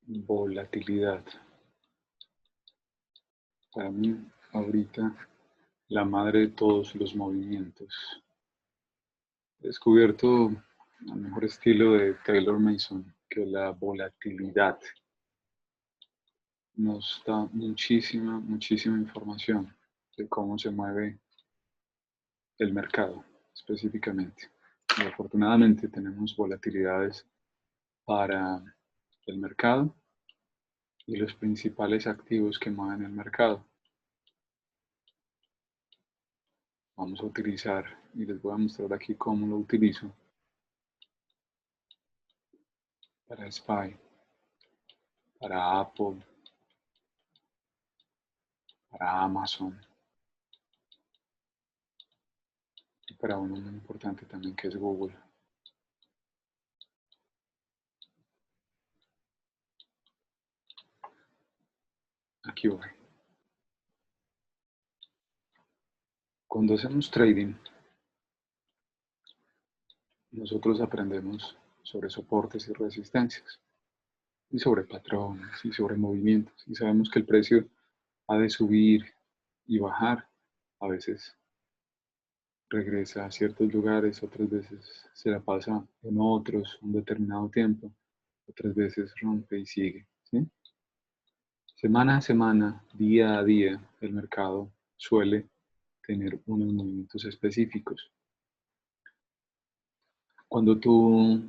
Volatilidad. Para mí, ahorita, la madre de todos los movimientos. He descubierto el mejor estilo de Taylor Mason, que la volatilidad nos da muchísima información de cómo se mueve el mercado específicamente. Y afortunadamente tenemos volatilidades para el mercado y los principales activos que mueven el mercado. Vamos a utilizar, y les voy a mostrar aquí cómo lo utilizo para SPY, para Apple, para Amazon y para uno muy importante también que es Google. Aquí voy. Cuando hacemos trading, nosotros aprendemos sobre soportes y resistencias, y sobre patrones, y sobre movimientos, y sabemos que el precio ha de subir y bajar. A veces regresa a ciertos lugares, otras veces se la pasa en otros un determinado tiempo, otras veces rompe y sigue, ¿sí? Semana a semana, día a día, el mercado suele tener unos movimientos específicos. Cuando tú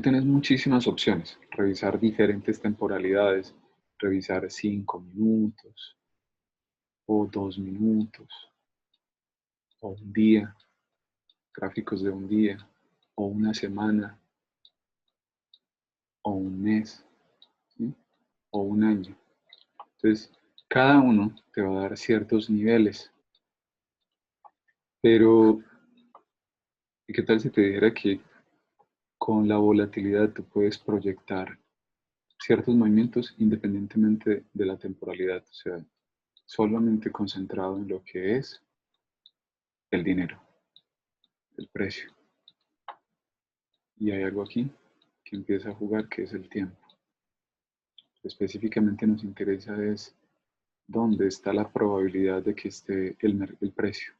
tienes muchísimas opciones, revisar diferentes temporalidades, revisar 5 minutos o 2 minutos o un día, gráficos de un día o una semana o un mes, ¿sí? O un año. Entonces, cada uno te va a dar ciertos niveles, pero ¿y qué tal si te dijera que con la volatilidad tú puedes proyectar ciertos movimientos independientemente de la temporalidad? O sea, solamente concentrado en lo que es el dinero, el precio. Y hay algo aquí que empieza a jugar, que es el tiempo. Específicamente nos interesa es dónde está la probabilidad de que esté el precio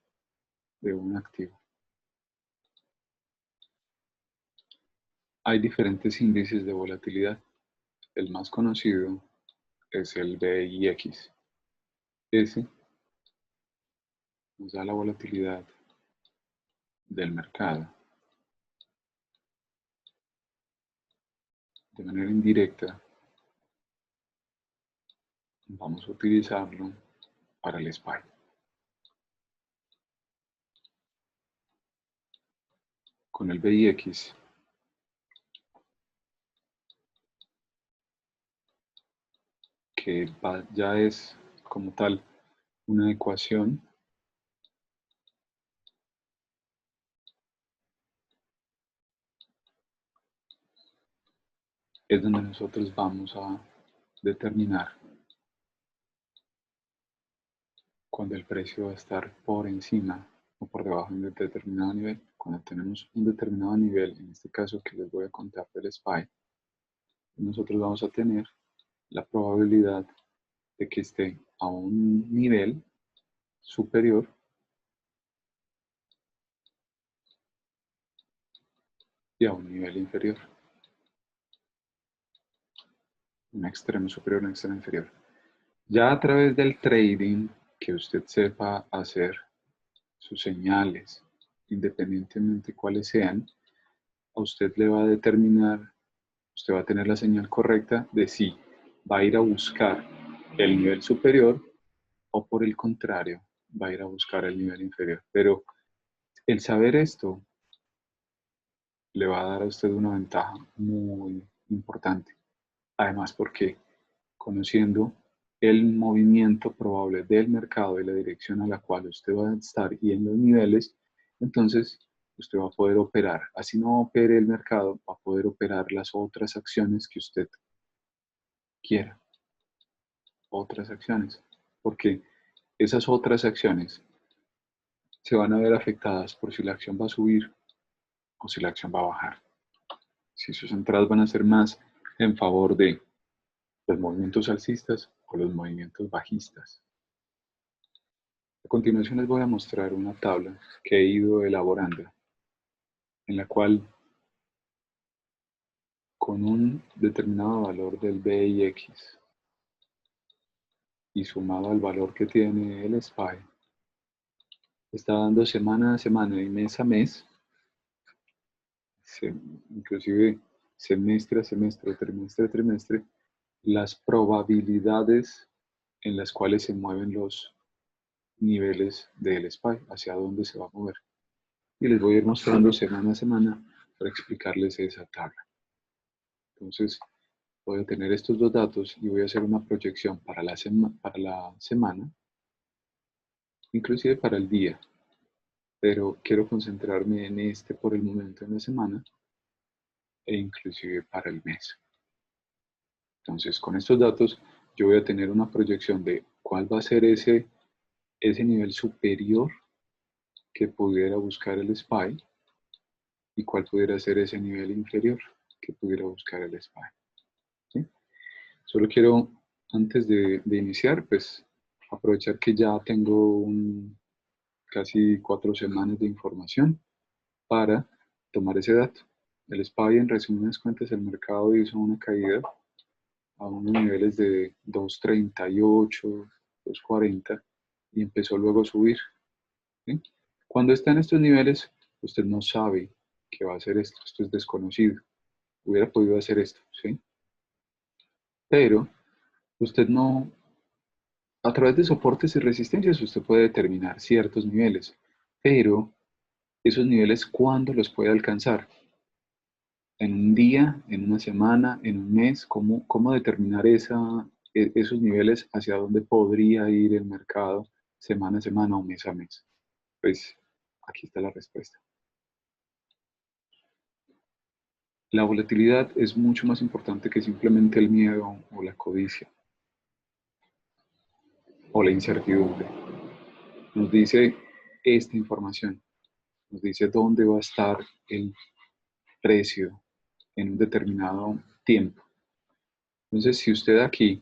de un activo. Hay diferentes índices de volatilidad. El más conocido es el VIX. Ese nos da la volatilidad del mercado. De manera indirecta, vamos a utilizarlo para el SPY. Con el VIX, que ya es como tal una ecuación, es donde nosotros vamos a determinar cuando el precio va a estar por encima o por debajo de un determinado nivel. Cuando tenemos un determinado nivel, en este caso que les voy a contar del SPY, nosotros vamos a tener la probabilidad de que esté a un nivel superior y a un nivel inferior. Un extremo superior, un extremo inferior. Ya a través del trading, que usted sepa hacer sus señales, independientemente cuáles sean, a usted le va a determinar, usted va a tener la señal correcta de si va a ir a buscar el nivel superior o por el contrario, va a ir a buscar el nivel inferior. Pero el saber esto le va a dar a usted una ventaja muy importante. Además, porque conociendo el movimiento probable del mercado y la dirección a la cual usted va a estar y en los niveles, entonces usted va a poder operar. Así no opere el mercado, va a poder operar las otras acciones que usted quiera. Otras acciones. Porque esas otras acciones se van a ver afectadas por si la acción va a subir o si la acción va a bajar. Si sus entradas van a ser más en favor de los movimientos alcistas o los movimientos bajistas. A continuación les voy a mostrar una tabla que he ido elaborando, en la cual con un determinado valor del BIX y sumado al valor que tiene el SPY, está dando semana a semana y mes a mes, inclusive semestre a semestre o trimestre a trimestre, las probabilidades en las cuales se mueven los niveles del SPY, hacia dónde se va a mover. Y les voy a ir mostrando semana a semana para explicarles esa tabla. Entonces, voy a tener estos dos datos y voy a hacer una proyección para la semana, inclusive para el día, pero quiero concentrarme en este por el momento en la semana e inclusive para el mes. Entonces, con estos datos, yo voy a tener una proyección de cuál va a ser ese nivel superior que pudiera buscar el SPY y cuál pudiera ser ese nivel inferior que pudiera buscar el SPY. ¿Sí? Solo quiero, antes de iniciar, pues aprovechar que ya tengo casi 4 semanas de información para tomar ese dato. El SPY, en resumidas cuentas, el mercado hizo una caída a unos niveles de 2.38, 2.40 y empezó luego a subir. ¿Sí? Cuando está en estos niveles, usted no sabe que va a hacer esto, esto es desconocido. Hubiera podido hacer esto, ¿sí? Pero usted no, a través de soportes y resistencias, usted puede determinar ciertos niveles, pero esos niveles, ¿cuándo los puede alcanzar? ¿En un día, en una semana, en un mes? ¿Cómo determinar esos niveles hacia dónde podría ir el mercado semana a semana o mes a mes? Pues aquí está la respuesta. La volatilidad es mucho más importante que simplemente el miedo o la codicia o la incertidumbre. Nos dice esta información, nos dice dónde va a estar el precio en un determinado tiempo. Entonces, si usted aquí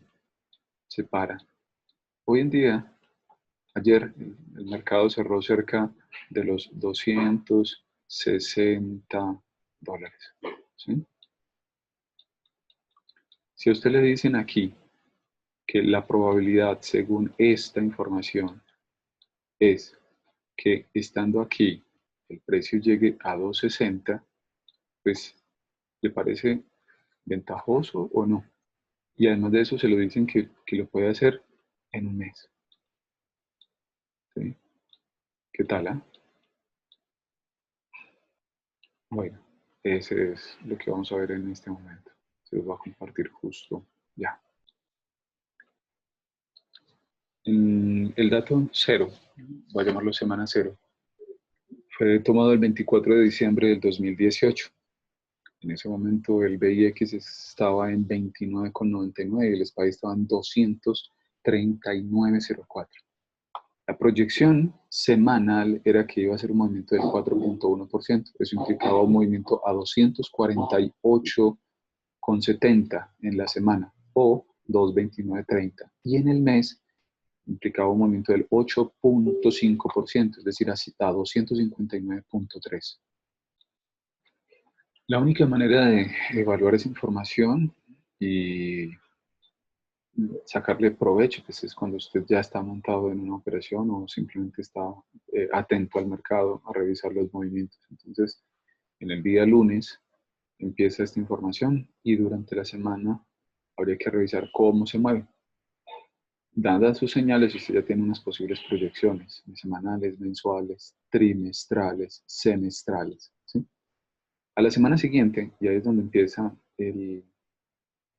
se para, hoy en día, ayer el mercado cerró cerca de los $260. ¿Sí? Si a usted le dicen aquí que la probabilidad según esta información es que estando aquí el precio llegue a 260, pues ¿le parece ventajoso o no? Y además de eso se lo dicen que lo puede hacer en un mes. ¿Sí? ¿Qué tal? Bueno, ese es lo que vamos a ver en este momento. Se los voy a compartir justo ya. El dato cero, voy a llamarlo semana cero, fue tomado el 24 de diciembre del 2018. En ese momento el BIX estaba en 29,99 y el SPY estaba en 239,04. La proyección semanal era que iba a ser un movimiento del 4.1%. Eso implicaba un movimiento a 248,70 en la semana o 229,30. Y en el mes implicaba un movimiento del 8.5%, es decir, a 259,3. La única manera de evaluar esa información y sacarle provecho, pues es cuando usted ya está montado en una operación o simplemente está atento al mercado a revisar los movimientos. Entonces, en el día lunes empieza esta información y durante la semana habría que revisar cómo se mueve. Dadas sus señales, usted ya tiene unas posibles proyecciones semanales, mensuales, trimestrales, semestrales. ¿Sí? A la semana siguiente, y ahí es donde empieza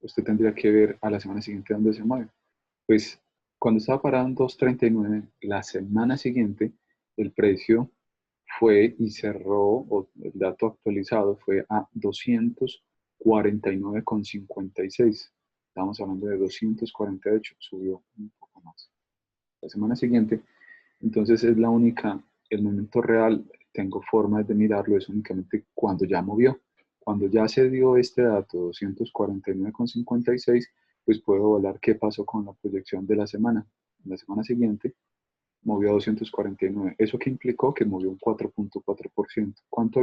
usted tendría que ver a la semana siguiente dónde se mueve. Pues cuando estaba parado en 239, la semana siguiente el precio fue y cerró, o el dato actualizado fue a 249,56. Estamos hablando de 248, subió un poco más. La semana siguiente, entonces es el momento real, tengo formas de mirarlo, es únicamente cuando ya movió. Cuando ya se dio este dato, 249,56, pues puedo evaluar qué pasó con la proyección de la semana. La semana siguiente movió a 249. ¿Eso qué implicó? Que movió un 4.4%. ¿Cuánto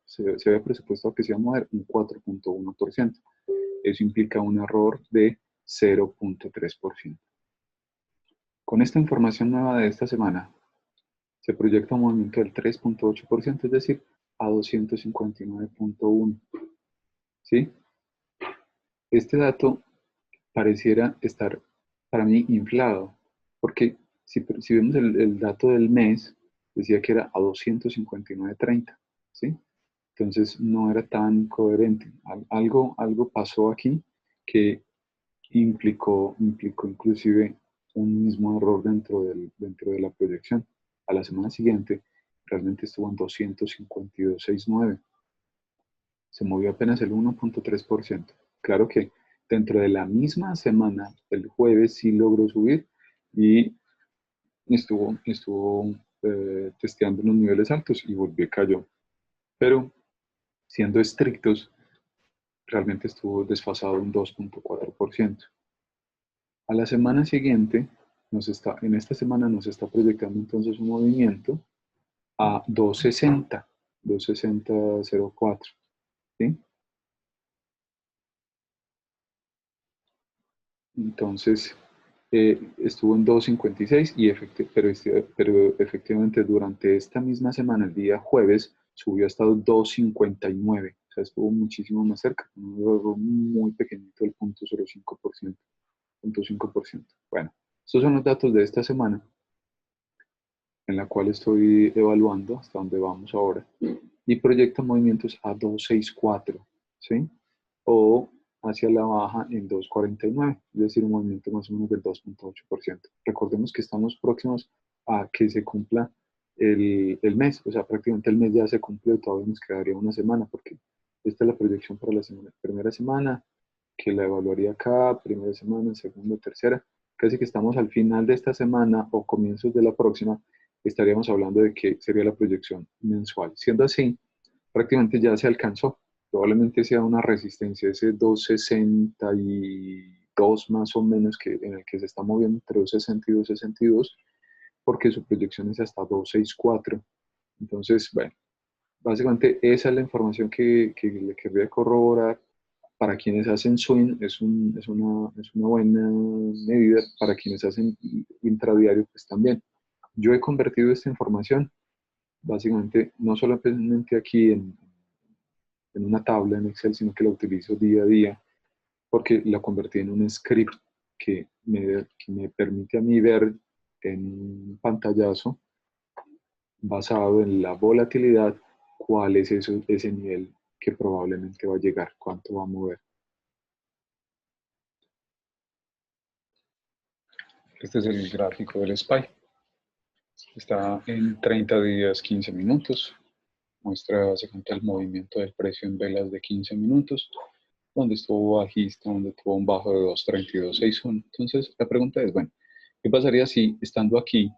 se había presupuestado que se iba a mover? Un 4.1%. Eso implica un error de 0.3%. Con esta información nueva de esta semana, se proyecta un movimiento del 3.8%, es decir, a 259.1. ¿Sí? Este dato pareciera estar para mí inflado, porque si vemos el dato del mes, decía que era a 259.30, ¿sí? Entonces no era tan coherente. Algo pasó aquí que implicó inclusive un mismo error dentro de la proyección. A la semana siguiente realmente estuvo en 252.69. Se movió apenas el 1.3%. Claro que dentro de la misma semana, el jueves sí logró subir y estuvo testeando unos niveles altos y volvió y cayó. Pero siendo estrictos, realmente estuvo desfasado un 2.4%. A la semana siguiente, en esta semana nos está proyectando entonces un movimiento a 260.04, ¿sí? Entonces, estuvo en 2.56, pero efectivamente durante esta misma semana, el día jueves, subió hasta 2.59. O sea, estuvo muchísimo más cerca, un error muy pequeñito del 0.05%. 0.5%. Bueno, estos son los datos de esta semana en la cual estoy evaluando hasta dónde vamos ahora, y proyecta movimientos a 264, ¿sí? O hacia la baja en 249, es decir, un movimiento más o menos del 2.8%. Recordemos que estamos próximos a que se cumpla el mes, o sea, prácticamente el mes ya se cumplió, todavía nos quedaría una semana, porque esta es la proyección para la primera semana, que la evaluaría acá, primera semana, segunda, tercera. Casi que estamos al final de esta semana o comienzos de la próxima, estaríamos hablando de que sería la proyección mensual. Siendo así, prácticamente ya se alcanzó. Probablemente sea una resistencia, ese 262 más o menos, en el que se está moviendo entre 260 y 262, porque su proyección es hasta 264. Entonces, bueno, básicamente esa es la información que le quería corroborar. Para quienes hacen swing es una buena medida, para quienes hacen intradiario pues también. Yo he convertido esta información básicamente no solamente aquí en una tabla en Excel, sino que la utilizo día a día porque la convertí en un script que me permite a mí ver en un pantallazo basado en la volatilidad cuál es ese nivel que probablemente va a llegar, cuánto va a mover. Este es el gráfico del SPY. Está en 30 días, 15 minutos. Muestra básicamente el movimiento del precio en velas de 15 minutos, donde estuvo bajista, donde tuvo un bajo de 2.3261. Entonces, la pregunta es, bueno, ¿qué pasaría si estando aquí,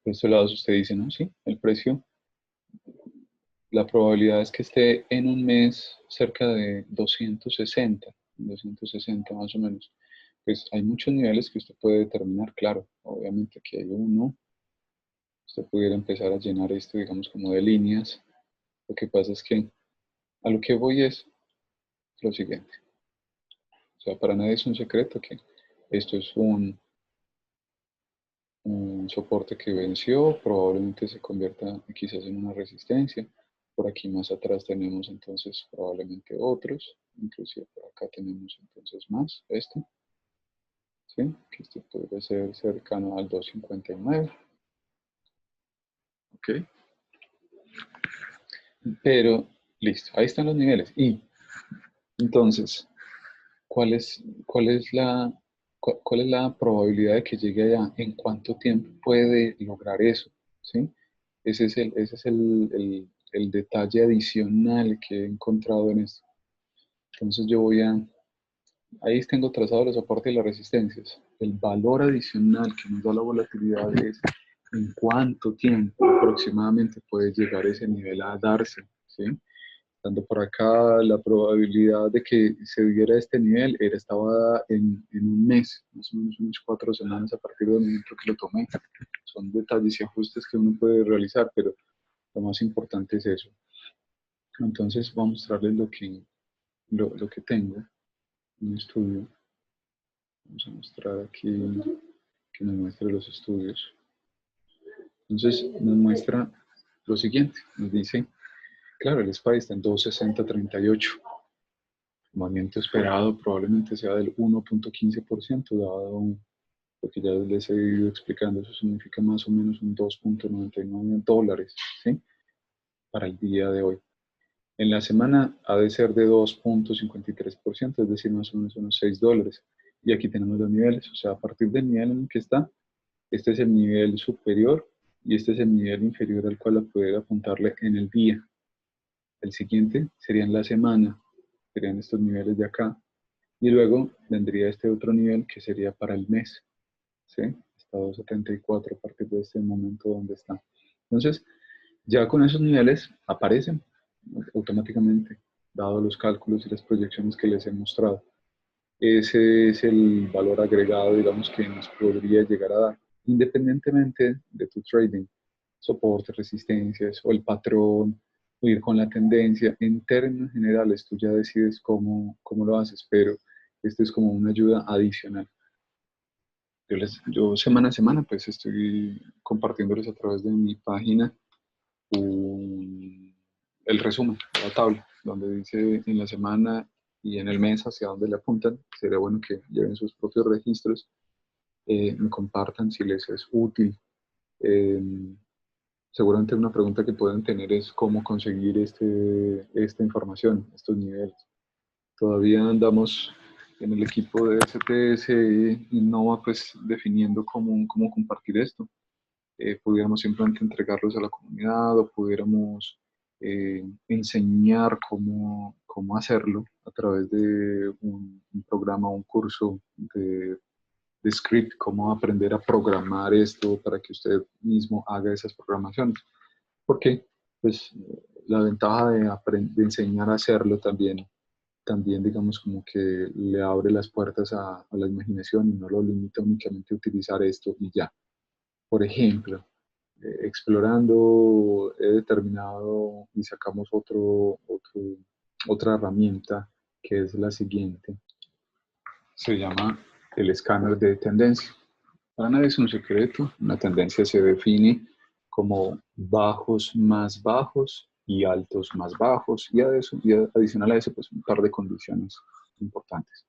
de estos lados usted dice, no, sí, el precio, la probabilidad es que esté en un mes cerca de 260 más o menos? Pues hay muchos niveles que usted puede determinar, claro, obviamente aquí hay uno, usted pudiera empezar a llenar esto, digamos, como de líneas. Lo que pasa es que a lo que voy es lo siguiente. O sea, para nadie es un secreto que esto es un soporte que venció, probablemente se convierta quizás en una resistencia. Por aquí más atrás tenemos entonces probablemente otros, inclusive por acá tenemos entonces más, ¿sí? Que este podría ser cercano al 259, ¿ok? Pero, listo, ahí están los niveles. Y entonces, ¿cuál es la probabilidad de que llegue allá? ¿En cuánto tiempo puede lograr eso? ¿Sí? Ese es el detalle adicional que he encontrado en esto. Entonces ahí tengo trazado los soportes y las resistencias. El valor adicional que nos da la volatilidad es en cuánto tiempo aproximadamente puede llegar ese nivel a darse, ¿sí? Dando por acá la probabilidad de que se diera este nivel estaba en un mes, más o menos unas 4 semanas a partir del momento que lo tomé. Son detalles y ajustes que uno puede realizar, pero lo más importante es eso. Entonces voy a mostrarles lo que tengo en mi estudio. Vamos a mostrar aquí que nos muestre los estudios. Entonces nos muestra lo siguiente, nos dice, claro, el SPY está en 260.38. El movimiento esperado probablemente sea del 1.15%, dado lo que ya les he ido explicando. Eso significa más o menos un $2.99, ¿sí? Para el día de hoy. En la semana ha de ser de 2.53%, es decir, más o menos unos $6. Y aquí tenemos los niveles, o sea, a partir del nivel en el que está, este es el nivel superior y este es el nivel inferior al cual poder apuntarle en el día. El siguiente sería en la semana, serían estos niveles de acá. Y luego vendría este otro nivel que sería para el mes, ¿sí? Está 2.74 a partir de este momento donde está. Entonces, ya con esos niveles aparecen automáticamente, dado los cálculos y las proyecciones que les he mostrado. Ese es el valor agregado, digamos, que nos podría llegar a dar, independientemente de tu trading, soportes, resistencias o el patrón, o ir con la tendencia. En términos generales, tú ya decides cómo lo haces, pero esto es como una ayuda adicional. Yo semana a semana pues estoy compartiéndoles a través de mi página el resumen, la tabla, donde dice en la semana y en el mes hacia dónde le apuntan. Sería bueno que lleven sus propios registros, me compartan si les es útil. Eh, Seguramente una pregunta que pueden tener es cómo conseguir esta información, estos niveles. Todavía andamos en el equipo de STS Innova pues definiendo cómo compartir esto. Pudiéramos simplemente entregarlos a la comunidad o pudiéramos enseñar cómo hacerlo a través de un programa, un curso de script, cómo aprender a programar esto para que usted mismo haga esas programaciones. Porque pues, la ventaja de enseñar a hacerlo también digamos como que le abre las puertas a la imaginación y no lo limita únicamente a utilizar esto y ya. Por ejemplo, explorando he determinado y sacamos otra herramienta que es la siguiente. Se llama el escáner de tendencia. Para nadie es un secreto, una tendencia se define como bajos más bajos y altos más bajos y adicional a eso pues un par de condiciones importantes.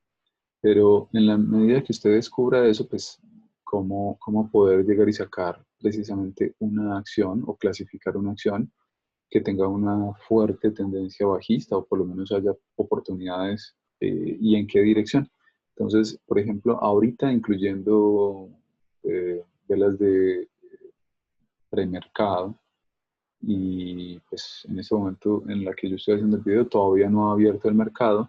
Pero en la medida que usted descubra eso, pues cómo poder llegar y sacar precisamente una acción o clasificar una acción que tenga una fuerte tendencia bajista o por lo menos haya oportunidades y en qué dirección. Entonces, por ejemplo, ahorita incluyendo velas de premercado y pues en ese momento en la que yo estoy haciendo el video todavía no ha abierto el mercado,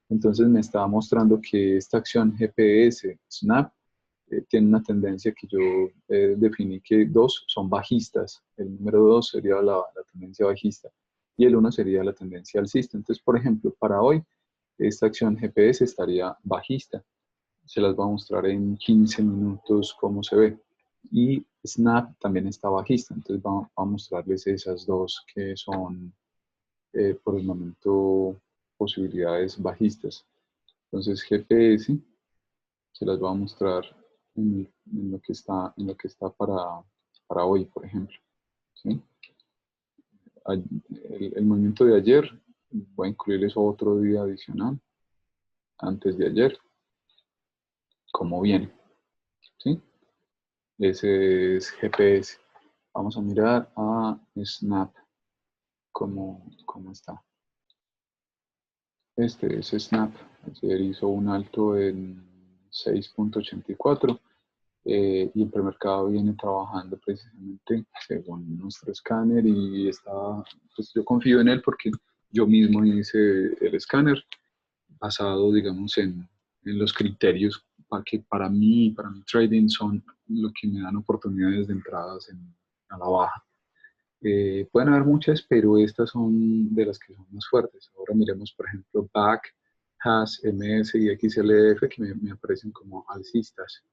entonces me estaba mostrando que esta acción GPS Snap tiene una tendencia que yo definí que dos son bajistas. El número 2 sería la tendencia bajista y el 1 sería la tendencia alcista. Entonces, por ejemplo, para hoy, esta acción GPS estaría bajista. Se las voy a mostrar en 15 minutos cómo se ve. Y Snap también está bajista. Entonces, vamos a mostrarles esas dos que son, por el momento, posibilidades bajistas. Entonces, GPS se las voy a mostrar en lo que está para hoy, por ejemplo. ¿Sí? El movimiento de ayer, voy a incluirles otro día adicional, antes de ayer, cómo viene. ¿Sí? Ese es GPS. Vamos a mirar a Snap, cómo está. Este es Snap. Ayer hizo un alto en 6.84. Y el premercado viene trabajando precisamente según nuestro escáner y pues yo confío en él porque yo mismo hice el escáner basado, digamos, en los criterios que para mí, para mi trading son lo que me dan oportunidades de entradas a la baja. Pueden haber muchas, pero estas son de las que son más fuertes. Ahora miremos, por ejemplo, BAC, HAS, MS y XLF, que me aparecen como alcistas.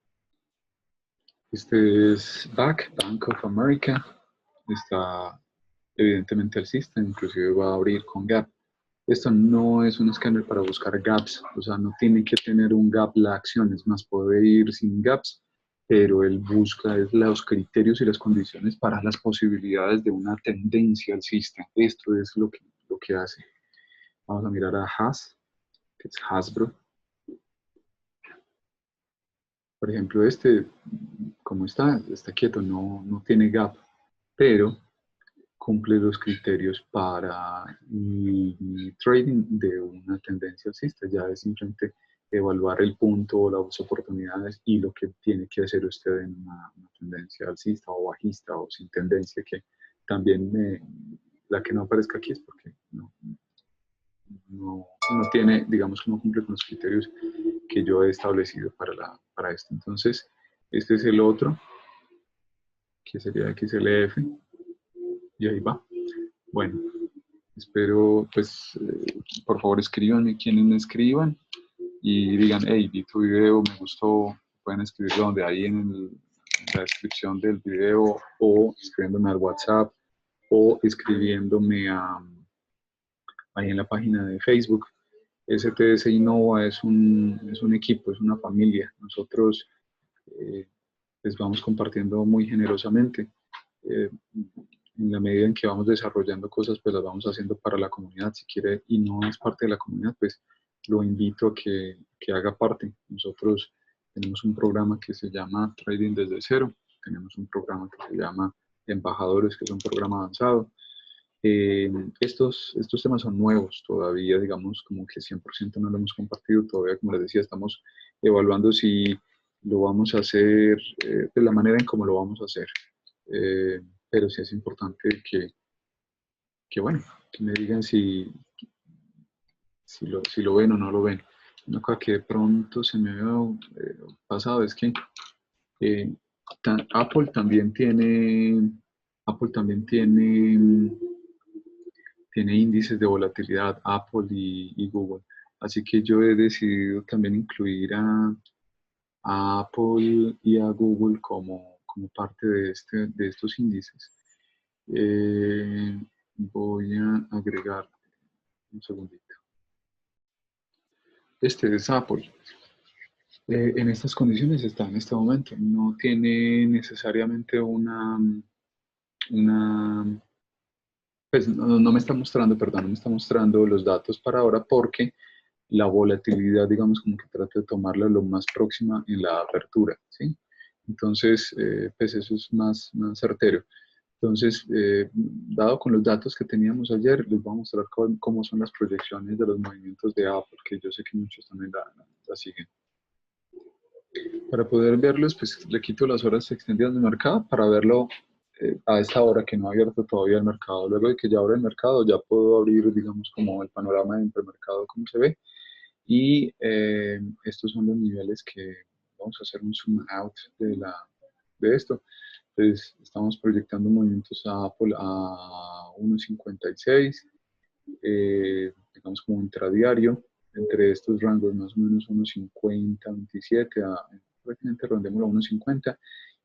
Este es BAC, Bank of America. Está evidentemente alcista, inclusive va a abrir con gap. Esto no es un escáner para buscar gaps, o sea, no tiene que tener un gap la acción, es más, puede ir sin gaps, pero él busca los criterios y las condiciones para las posibilidades de una tendencia alcista. Esto es lo que hace. Vamos a mirar a Has, que es Hasbro. Por ejemplo, este, como está quieto, no tiene gap, pero cumple los criterios para mi trading de una tendencia alcista. Ya es simplemente evaluar el punto, las oportunidades y lo que tiene que hacer usted en una tendencia alcista o bajista o sin tendencia, que también la que no aparezca aquí es porque no tiene, digamos que no cumple con los criterios que yo he establecido para esto. Entonces, este es el otro, que sería XLF, y ahí va. Bueno, espero, pues, por favor escríbanme quienes me escriban y digan, hey, vi tu video, me gustó, pueden escribirlo donde ahí en la descripción del video o escribiéndome al WhatsApp o escribiéndome ahí en la página de Facebook. STS Innova es un equipo, es una familia. Nosotros les vamos compartiendo muy generosamente. Eh, en la medida en que vamos desarrollando cosas, pues las vamos haciendo para la comunidad. Si quiere y no es parte de la comunidad, pues lo invito a que haga parte. Nosotros tenemos un programa que se llama Trading desde cero. Tenemos un programa que se llama Embajadores, que es un programa avanzado. Estos temas son nuevos todavía, digamos, como que 100% no lo hemos compartido. Todavía, como les decía, estamos evaluando si lo vamos a hacer de la manera en cómo lo vamos a hacer. Eh, pero sí es importante bueno, que me digan si lo ven o no lo ven. Una cosa que de pronto se me había pasado es que eh, Apple también Apple también tiene índices de volatilidad, Apple y Google. Así que yo he decidido también incluir a Apple y a Google como parte de estos índices. Eh, Voy a agregar un segundito. Este es Apple. En estas condiciones está en este momento. No tiene necesariamente una pues no me está mostrando, perdón, no me está mostrando los datos para ahora porque la volatilidad, digamos, como que trato de tomarla lo más próxima en la apertura, ¿sí? Entonces, pues eso es más certero. Entonces, dado con los datos que teníamos ayer, les voy a mostrar cómo son las proyecciones de los movimientos de Apple, que yo sé que muchos también la siguen. Para poder verlos, pues le quito las horas extendidas del mercado para verlo a esta hora que no ha abierto todavía el mercado. Luego de que ya abra el mercado, ya puedo abrir, digamos, como el panorama de intermercado, como se ve. Y estos son los niveles que vamos a hacer un zoom out de esto. Entonces, estamos proyectando movimientos a Apple a 1.56, digamos como intradiario, entre estos rangos más o menos 1.50, 27, prácticamente rondémoslo a 1.50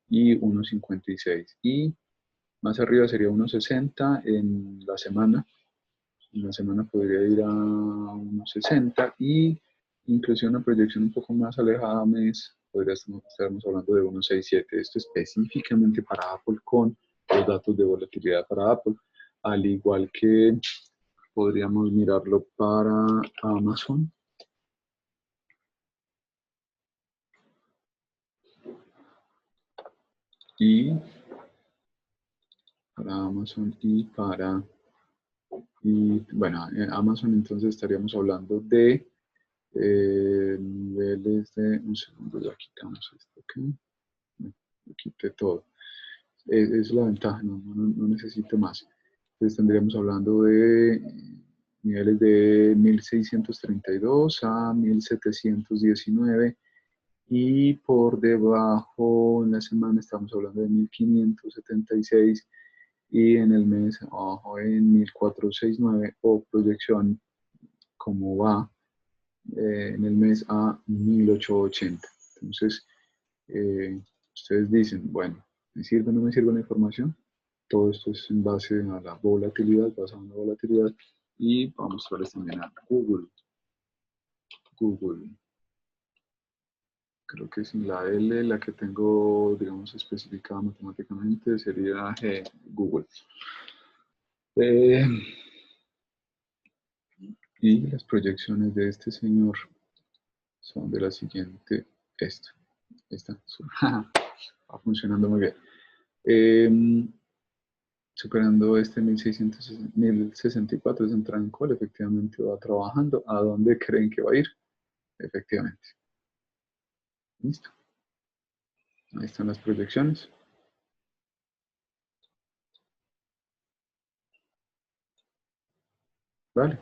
y 1.56. Y más arriba sería 1.60 en la semana. En la semana podría ir a 1.60 y inclusive una proyección un poco más alejada a mes, estarmos hablando de 1.67. Esto específicamente para Apple con los datos de volatilidad para Apple, al igual que podríamos mirarlo para Amazon. Y para Amazon bueno, en Amazon entonces estaríamos hablando de niveles de, un segundo, ya quitamos esto, ¿ok? Quité todo. Es la ventaja, no necesito más. Entonces tendríamos hablando de niveles de 1632 a 1719 y por debajo en la semana estamos hablando de 1576 y en el mes abajo en 1469 o proyección como va en el mes a 1880. Entonces, ustedes dicen, bueno, ¿me sirve o no me sirve la información? Todo esto es en base a la volatilidad, basado en la volatilidad, y vamos a mostrarles también a Google. Google. Creo que sin la L, la que tengo, digamos, especificada matemáticamente, sería G, Google. Eh, y las proyecciones de este señor son de la siguiente, esta, va funcionando muy bien. Superando este 1064 es entrar en call, efectivamente va trabajando. ¿A dónde creen que va a ir? Efectivamente. Listo. Ahí están las proyecciones. Vale.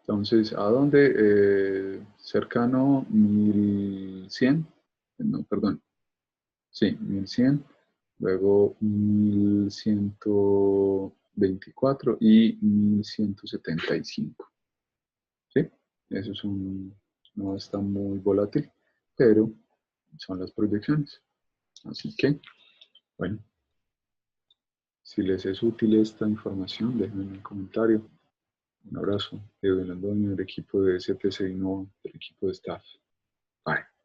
Entonces, ¿a dónde? Cercano 1100. No, perdón. Sí, 1100. Luego 1124 y 1175. ¿Sí? Eso es no está muy volátil, pero son las proyecciones. Así que, bueno, si les es útil esta información, déjenme en un comentario. Un abrazo de Don Antonio, del equipo de CTC Innova, del equipo de staff. Bye.